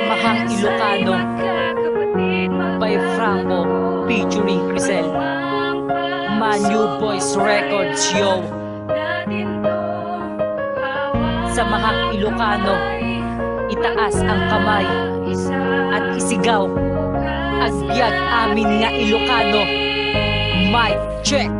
Samahang Ilocano by Franco featuring Crisel. Manu Boys Records, yo. Samahang Ilocano, itaas ang kamay at isigaw, agbyag amin nga Ilocano. Mic check.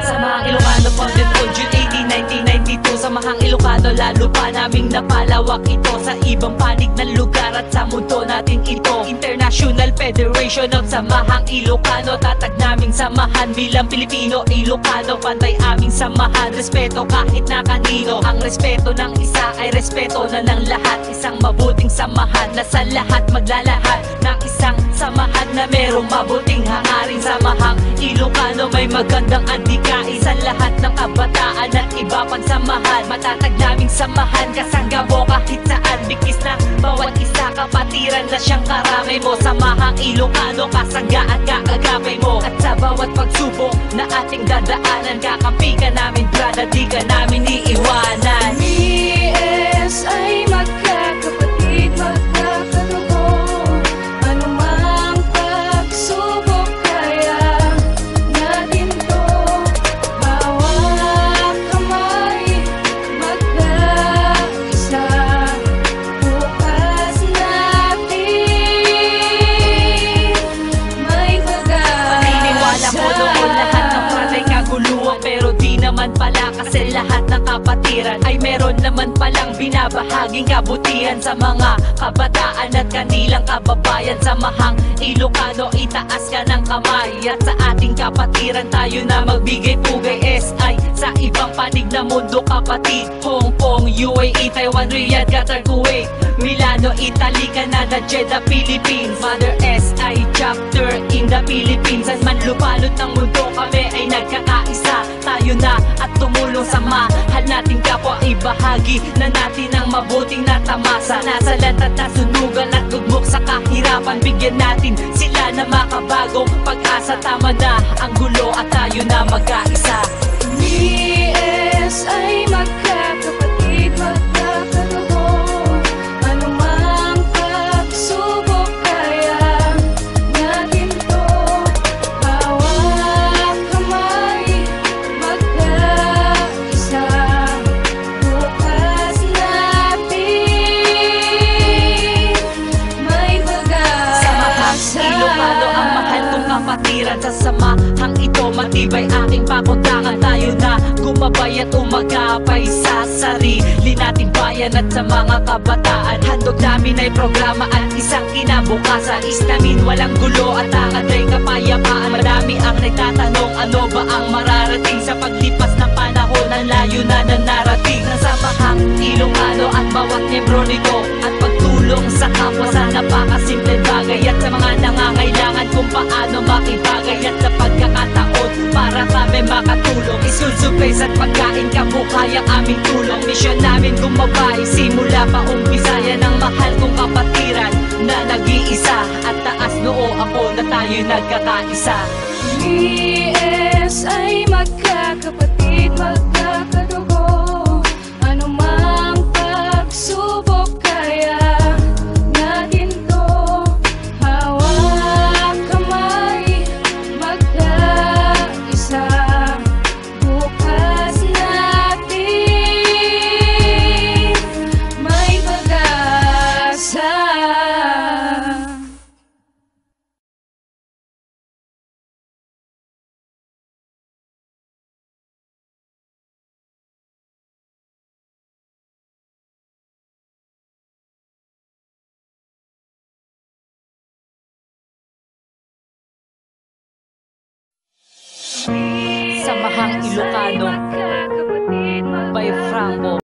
Samahang Ilocano, founded on June 18, 1992. Samahang Ilocano, lalo pa naming napalawak ito sa ibang panig ng lugar at sa mundo natin ito. International Federation of Samahang Ilocano, tatag naming samahan bilang Pilipino Ilocano. Pantay aming samahan, respeto kahit na kanino. Ang respeto ng isa ay respeto na ng lahat. Isang mabuting samahan na sa lahat maglalahat ng isang samahan na merong mabuting hangarin. Samahang Ilocano, may magandang adhikain sa lahat ng kabataan at iba pang samahan. Matatag naming samahan, kasangga mo kahit saan. Bigkis na bawat isa, kapatiran na siyang karami mo. Samahang Ilocano, kasangga at kaagapay mo. At sa bawat pagsubok na ating dadaanan, kakampi ka namin brada, di ka namin iiwanan. BS ay magkakapatid, magkakadugo. Anumang pagsubok kaya natin to. Bawat kamay magkaisa. Bukas natin may pag-asa. Paniniwala ko noon lahat ng patay kaguluhan, pero di naman pala, kasi lahat ng kapatiran ay meron naman palang binabahaging kabutihan sa mga kabataan at kanilang kababayan. Samahang Ilocano, itaas ka ng kamay at sa ating kapatiran tayo na magbigay pugay. SI sa ibang panig na mundo kapatid, Hong Kong, UAE, Taiwan, Riyadh, Qatar, Kuwait, Milano, Italy, Canada, Jeddah, Philippines. Mother SI chapter in the Philippines. At man lupalot ng mundo, kami ay nagkakaisa. Tayo na at tumulong sa mahal nating kapwa, ibahagi na natin ang mabuting natamasa. Nasa lantat na sunugan at gugmok sa kahirapan, bigyan natin sila na makabagong pag-asa. Tama na ang gulo at tayo na magkaisa. BS ay magkakapatid, magkakadugo. Anumang pagsubok kaya natin to. Bawat kamay magkaisa. Bukas natin may pag-asa. Samahang Ilocano, ang mahal kong kapatiran. Sa samahang ito matibay aking pakundangan. Tayo na gumabay at umagapay sa sarili nating bayan at sa mga kabataan. Handog namin ay programa at isang kinabukasan. Islamin walang gulo at angad ay kapayapaan. Marami ang nagtatanong, ano ba ang mararating sa paglipas ng panahon? Ang layo na ng narating ng Samahang Ilocano at bawat miyembro nito, at pagtulong sa kapwa sa napakasimpleng bagay at sa mga nangangailangan kung paano makibagay. At sa pagkakataon para kami makatulong, school supplies at pagkain, kabukay ang aming tulong. Misyon namin gumabay, simula pa umpisa. Yan ang mahal kong kapatiran na nag-iisa, at taas noo ako na tayo nagkakaisa. BS ay magkakapatid, magkakadugo. Anumang pagsubok kaya natin to. Hawak kamay magkaisa. Bukas natin may pag-asa. Samahang Ilocano by Franco